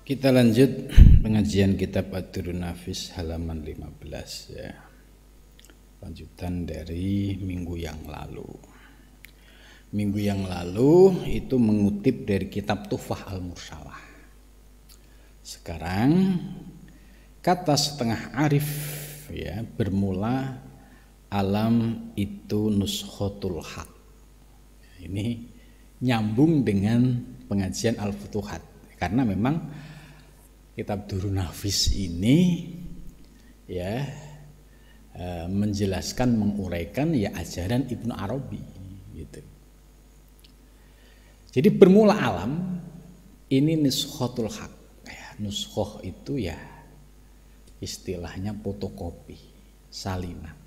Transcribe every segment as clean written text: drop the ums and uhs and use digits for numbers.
Kita lanjut pengajian kitab Ad-Durrun Nafis halaman 15 ya. Lanjutan dari minggu yang lalu. Minggu yang lalu itu mengutip dari kitab Tuhfah Al-Mursalah. Sekarang kata setengah arif ya, bermula alam itu nuskhotul haq. Ini nyambung dengan pengajian Al-Futuhat karena memang kitab Durrun Nafis ini ya menjelaskan, menguraikan ya ajaran Ibnu Arabi gitu. Jadi bermula alam ini nuskhotul haq. Ya, nuskhoh itu ya istilahnya fotokopi, salinan.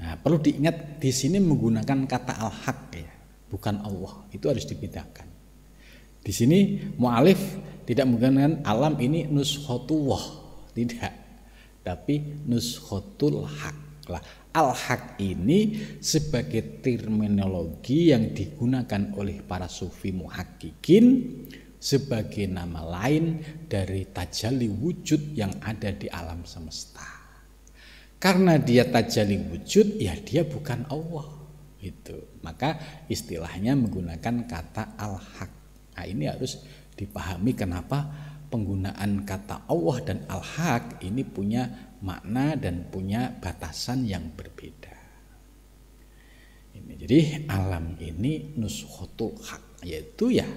Nah, perlu diingat di sini menggunakan kata al-haq ya, bukan Allah. Itu harus dibedakan. Di sini mu'alif tidak menggunakan alam ini nuskhotullah, tidak, tapi nuskhotul haq. Al-haq ini sebagai terminologi yang digunakan oleh para sufi muhaqqiqin sebagai nama lain dari tajalli wujud yang ada di alam semesta. Karena dia tajalli wujud, ya dia bukan Allah. Itu. Maka istilahnya menggunakan kata al-haq. Nah, ini harus dipahami kenapa penggunaan kata Allah dan al-haq ini punya makna dan punya batasan yang berbeda. Ini jadi alam ini nuskhotul haq, yaitu ya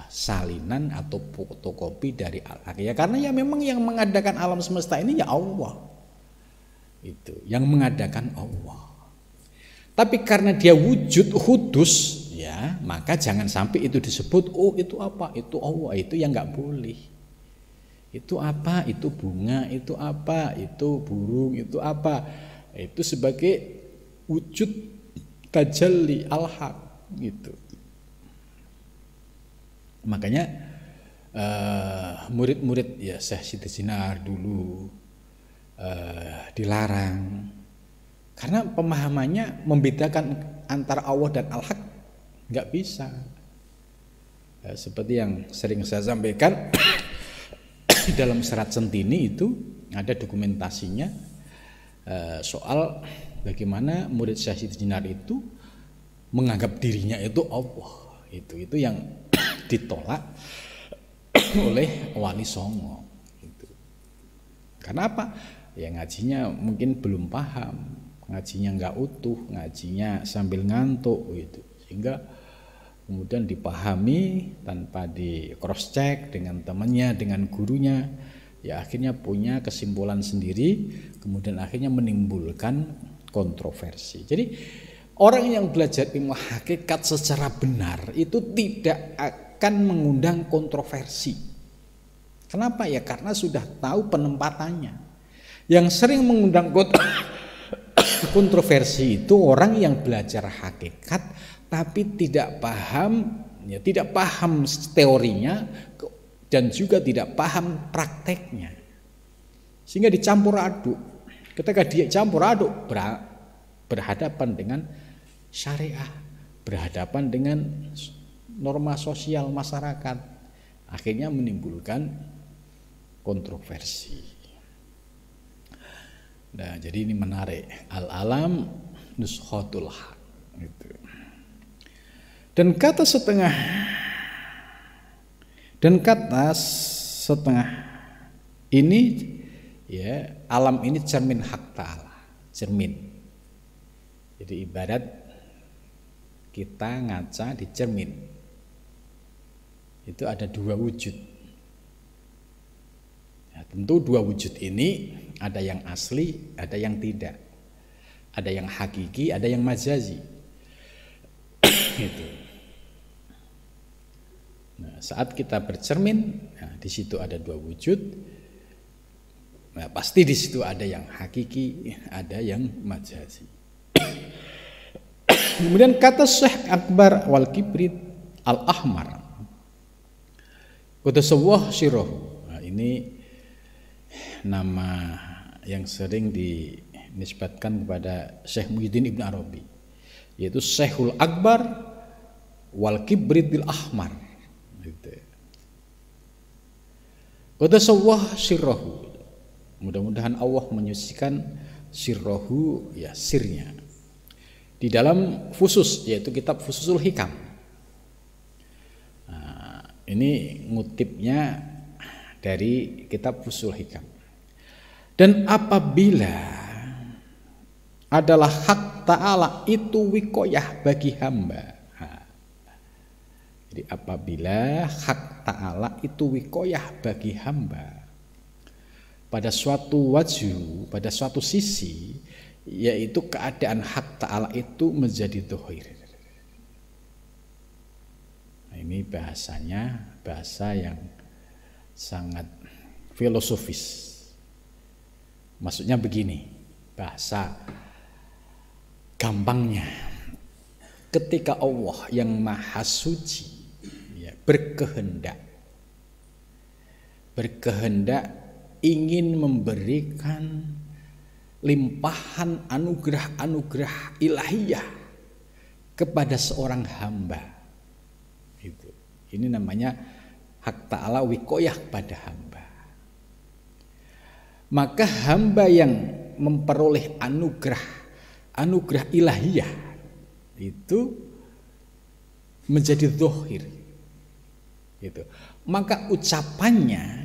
salinan atau fotokopi dari al-haq. Ya karena ya memang yang mengadakan alam semesta ini ya Allah. Itu, yang mengadakan Allah. Tapi karena dia wujud hudus ya, maka jangan sampai itu disebut oh itu apa, itu Allah, itu yang nggak boleh. Itu apa, itu bunga, itu apa, itu burung, itu apa, itu sebagai wujud tajalli al-haq gitu. Makanya murid-murid ya Syekh Siti Jenar dulu dilarang karena pemahamannya membedakan antara Allah dan al-haq nggak bisa. Ya, seperti yang sering saya sampaikan dalam serat Centini itu ada dokumentasinya soal bagaimana murid Syekh Siti Jenar itu menganggap dirinya itu Allah. Itu yang ditolak oleh Wali Songo. Gitu. Karena apa? Ya ngajinya mungkin belum paham, ngajinya nggak utuh, ngajinya sambil ngantuk gitu. Sehingga kemudian dipahami tanpa di cross check dengan temannya, dengan gurunya, ya akhirnya punya kesimpulan sendiri, kemudian akhirnya menimbulkan kontroversi. Jadi orang yang belajar ilmu hakikat secara benar itu tidak akan mengundang kontroversi. Kenapa ya? Karena sudah tahu penempatannya. Yang sering mengundang kontroversi itu orang yang belajar hakikat tapi tidak paham, ya tidak paham teorinya dan juga tidak paham prakteknya, sehingga dicampur aduk. Ketika dia campur aduk berhadapan dengan syariah, berhadapan dengan norma sosial masyarakat, akhirnya menimbulkan kontroversi. Nah, jadi ini menarik, al-alam nuskhotul haq gitu. Dan kata setengah ini ya, alam ini cermin hak ta'ala, cermin. Jadi ibarat kita ngaca di cermin. Itu ada dua wujud. Ya, tentu dua wujud ini ada yang asli, ada yang tidak. Ada yang hakiki, ada yang majazi. Gitu. Nah, saat kita bercermin, nah, di situ ada dua wujud. Nah, pasti di situ ada yang hakiki, ada yang majazi. Kemudian kata Syekh Akbar wal Kibrit al-Ahmar, Qudusullah sirruhu. Nah, ini nama yang sering dinisbatkan kepada Syekh Muhyiddin Ibnu Arabi, yaitu Syekhul Akbar wal Kibritil Ahmar gitu. Qadasawwah sirrahu. Mudah-mudahan Allah menyucikan sirrahu, ya sirnya. Di dalam Fusus, yaitu kitab Fususul Hikam. Nah, ini ngutipnya dari kitab Fususul Hikam. Dan apabila adalah hak ta'ala itu wikoyah bagi hamba. Jadi apabila hak ta'ala itu wikoyah bagi hamba pada suatu wajhu, pada suatu sisi, yaitu keadaan hak ta'ala itu menjadi dohir. Nah, ini bahasanya bahasa yang sangat filosofis. Maksudnya begini, bahasa gampangnya, ketika Allah yang maha suci berkehendak ingin memberikan limpahan anugerah-anugerah ilahiyah kepada seorang hamba. Ini namanya hak ta'ala wikoyah pada hamba. Maka hamba yang memperoleh anugerah ilahiyah itu menjadi zahir. Gitu. Maka ucapannya,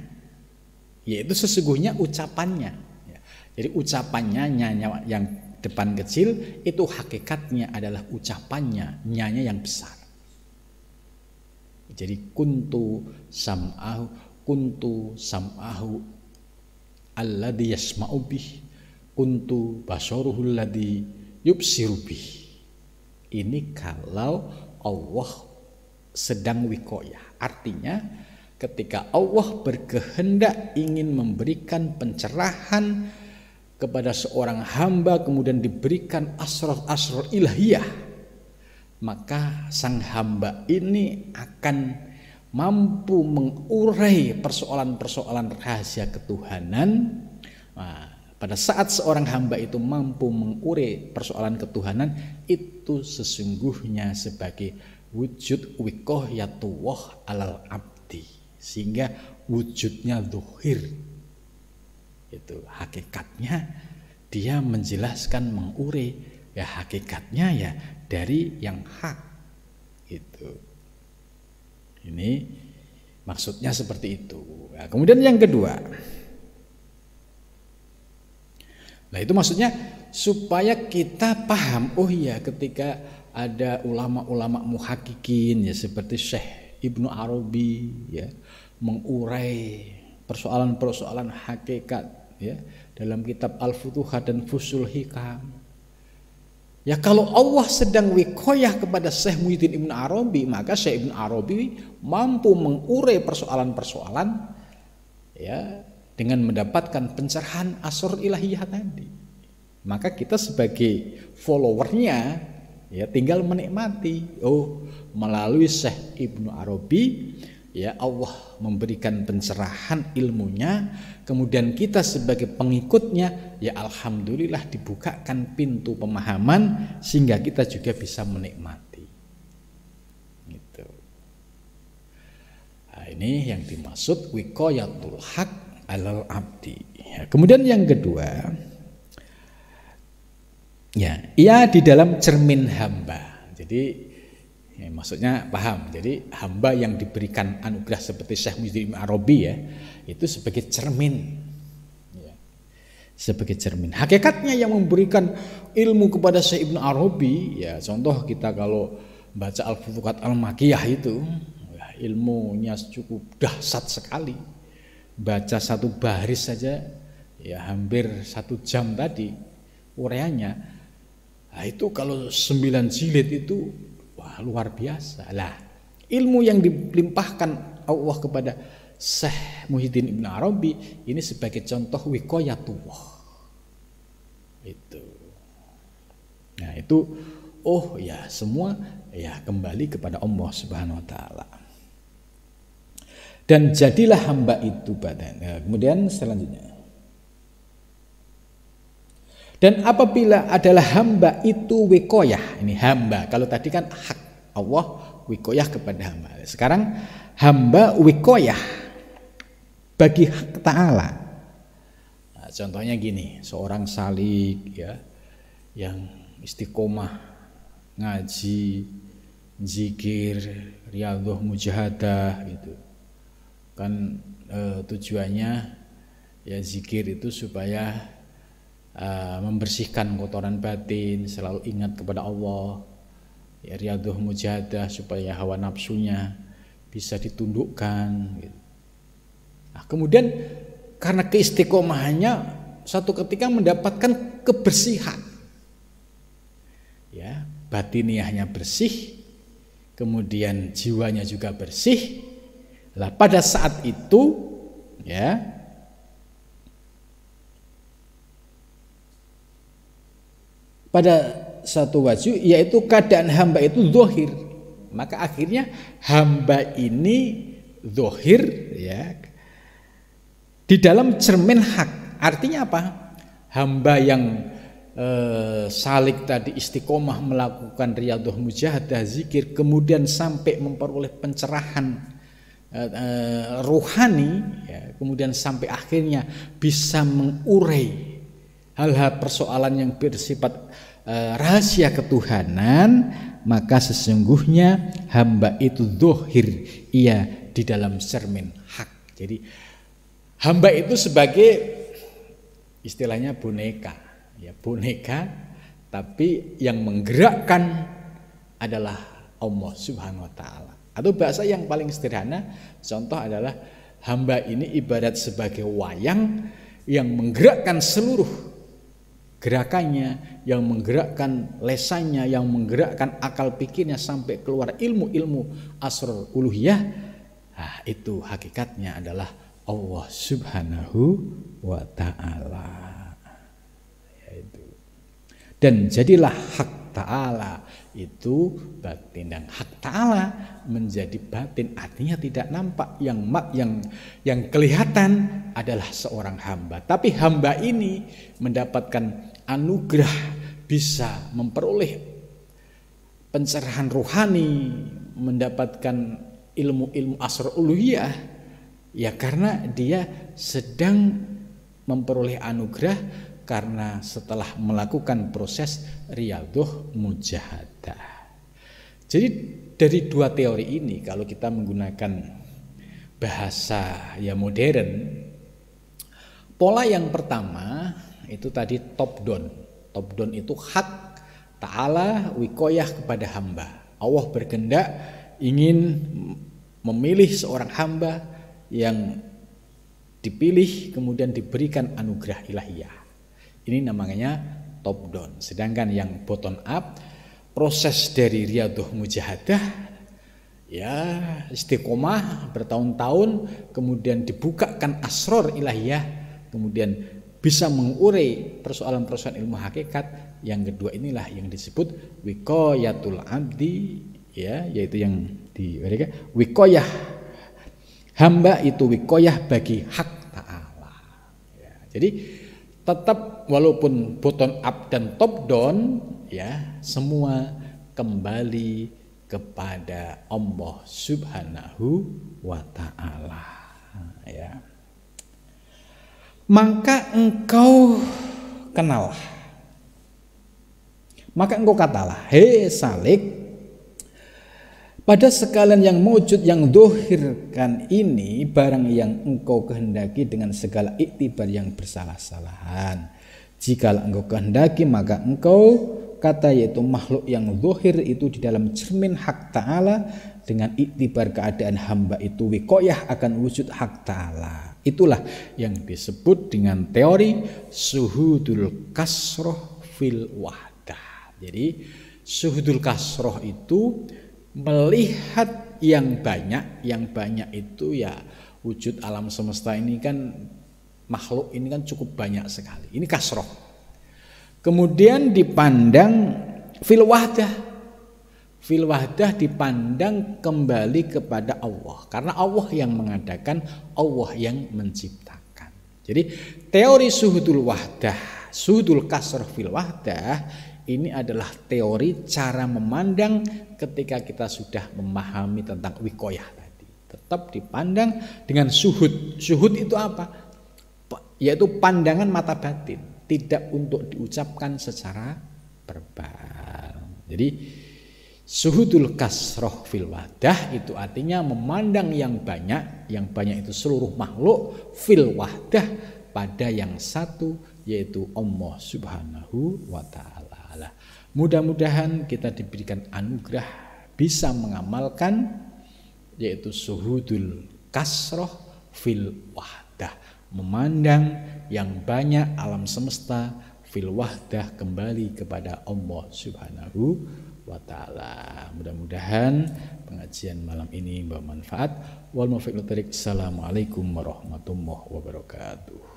yaitu sesungguhnya ucapannya. Jadi ucapannya nyanya yang depan kecil itu hakikatnya adalah ucapannya nyanya yang besar. Jadi kuntu sam'ahu alladhi yasma'u bih, kuntu basaruhu alladhi yubsiru bih. Ini kalau Allah sedang wikoyah. Artinya ketika Allah berkehendak ingin memberikan pencerahan kepada seorang hamba, kemudian diberikan asrar-asrar ilahiyah, maka sang hamba ini akan mampu mengurai persoalan-persoalan rahasia ketuhanan. Nah, pada saat seorang hamba itu mampu mengurai persoalan ketuhanan, itu sesungguhnya sebagai wujud wikoyatullah alal abdi, sehingga wujudnya zuhir. Itu hakikatnya dia menjelaskan, mengurai, ya hakikatnya ya dari yang hak. Itu ini maksudnya seperti itu. Nah, kemudian yang kedua, nah itu maksudnya supaya kita paham, oh iya, ketika ada ulama-ulama muhakkikin ya seperti Syekh Ibnu Arabi ya mengurai persoalan-persoalan hakikat ya dalam kitab Al-Futuhat dan Fusul Hikam. Ya kalau Allah sedang wikoyah kepada Syekh Muhyiddin Ibnu Arabi, maka Syekh Ibnu Arabi mampu mengurai persoalan-persoalan ya dengan mendapatkan pencerahan asrar ilahiyah tadi. Maka kita sebagai followernya ya tinggal menikmati. Oh, melalui Syekh Ibnu Arabi ya Allah memberikan pencerahan ilmunya, kemudian kita sebagai pengikutnya ya alhamdulillah dibukakan pintu pemahaman sehingga kita juga bisa menikmati. Gitu. Nah, ini yang dimaksud wikoyatul haq alal abdi. Ya, kemudian yang kedua, ya, ia di dalam cermin hamba. Jadi ya, maksudnya paham. Jadi hamba yang diberikan anugerah seperti Syekh Muhyiddin Ibnu Arabi ya, itu sebagai cermin. Ya, sebagai cermin. Hakikatnya yang memberikan ilmu kepada Syekh Ibnu Arabi ya, contoh kita kalau baca Al-Futuhat Al-Makkiyah itu ya, ilmunya cukup dahsyat sekali. Baca satu baris saja ya hampir 1 jam tadi uraiannya. Nah, itu kalau 9 jilid itu wah luar biasa lah. Ilmu yang dilimpahkan Allah kepada Syekh Muhyiddin Ibnu Arabi ini sebagai contoh wikoyatullah. Itu. Nah itu oh ya semua ya kembali kepada Allah Subhanahu wa taala. Dan jadilah hamba itu badan. Nah, kemudian selanjutnya. Dan apabila adalah hamba itu wikoyah, ini hamba. Kalau tadi kan hak Allah wikoyah kepada hamba. Sekarang hamba wikoyah bagi hak ta'ala. Nah, contohnya gini, seorang salik ya yang istiqomah ngaji, zikir, riyadhah, mujahadah gitu. Kan tujuannya ya zikir itu supaya membersihkan kotoran batin, selalu ingat kepada Allah. Ya, riyadhah, mujahadah supaya hawa nafsunya bisa ditundukkan gitu. Nah, kemudian karena keistiqomahannya suatu ketika mendapatkan kebersihan. Ya, batiniahnya bersih, kemudian jiwanya juga bersih. Lah pada saat itu ya pada satu wajib, yaitu keadaan hamba itu zahir, maka akhirnya hamba ini zahir ya di dalam cermin hak. Artinya apa? Hamba yang salik tadi istiqomah melakukan riyadhah, mujahadah, zikir, kemudian sampai memperoleh pencerahan ruhani ya, kemudian sampai akhirnya bisa mengurai hal-hal persoalan yang bersifat rahasia ketuhanan, maka sesungguhnya hamba itu zahir, ia di dalam cermin hak. Jadi hamba itu sebagai istilahnya boneka, ya boneka, tapi yang menggerakkan adalah Allah Subhanahu wa taala. Atau bahasa yang paling sederhana, contoh adalah hamba ini ibarat sebagai wayang yang menggerakkan seluruh gerakannya, yang menggerakkan lesannya, yang menggerakkan akal pikirnya sampai keluar ilmu-ilmu asrar uluhiyah. Nah, itu hakikatnya adalah Allah Subhanahu wa taala. Yaitu. Dan jadilah hak ta'ala itu batin, dan hak ta'ala menjadi batin, artinya tidak nampak. Yang kelihatan adalah seorang hamba, tapi hamba ini mendapatkan anugerah bisa memperoleh pencerahan ruhani, mendapatkan ilmu-ilmu asrar uluhiyah ya karena dia sedang memperoleh anugerah karena setelah melakukan proses riyadhah, mujahadah. Jadi dari dua teori ini, kalau kita menggunakan bahasa ya modern, pola yang pertama itu tadi top down. Top down itu hak ta'ala wikoyah kepada hamba. Allah berkehendak ingin memilih seorang hamba yang dipilih kemudian diberikan anugerah ilahiyah. Ini namanya top down. Sedangkan yang bottom up, proses dari riyadhah, mujahadah ya istiqomah bertahun-tahun, kemudian dibukakan asrar ilahiyah, kemudian bisa mengurai persoalan-persoalan ilmu hakikat. Yang kedua inilah yang disebut wiqayatul abdi ya, yaitu yang di wiqayah hamba itu wiqayah bagi hak ta'ala ya. Jadi tetap walaupun bottom up dan top down ya, semua kembali kepada Allah Subhanahu wa taala ya. Maka engkau kenal, maka engkau katalah, hei salik, pada sekalian yang mewujud yang dohirkan ini, barang yang engkau kehendaki dengan segala iktibar yang bersalah-salahan. Jika engkau kehendaki, maka engkau kata yaitu makhluk yang dohir itu di dalam cermin hak ta'ala, dengan iktibar keadaan hamba itu wikoyah akan wujud hak ta'ala. Itulah yang disebut dengan teori suhudul kasroh fil wahdah. Jadi suhudul kasroh itu melihat yang banyak itu ya wujud alam semesta ini kan, makhluk ini kan cukup banyak sekali. Ini kasroh. Kemudian dipandang fil wahdah. Fil wahdah dipandang kembali kepada Allah, karena Allah yang mengadakan, Allah yang menciptakan. Jadi teori suhudul wahdah, suhudul kasroh fil wahdah, ini adalah teori cara memandang ketika kita sudah memahami tentang wikoyah tadi, tetap dipandang dengan syuhud. Syuhud itu apa? Yaitu pandangan mata batin, tidak untuk diucapkan secara verbal. Jadi syuhudul kasroh fil wahdah itu artinya memandang yang banyak itu seluruh makhluk, fil wahdah pada yang satu, yaitu Allah Subhanahu wa ta'ala. Mudah-mudahan kita diberikan anugerah bisa mengamalkan yaitu syuhudul kasroh fil wahdah, memandang yang banyak alam semesta fil wahdah kembali kepada Allah Subhanahu wa ta'ala. Mudah-mudahan pengajian malam ini bermanfaat. Wal muwaffiq. Assalamualaikum warahmatullahi wabarakatuh.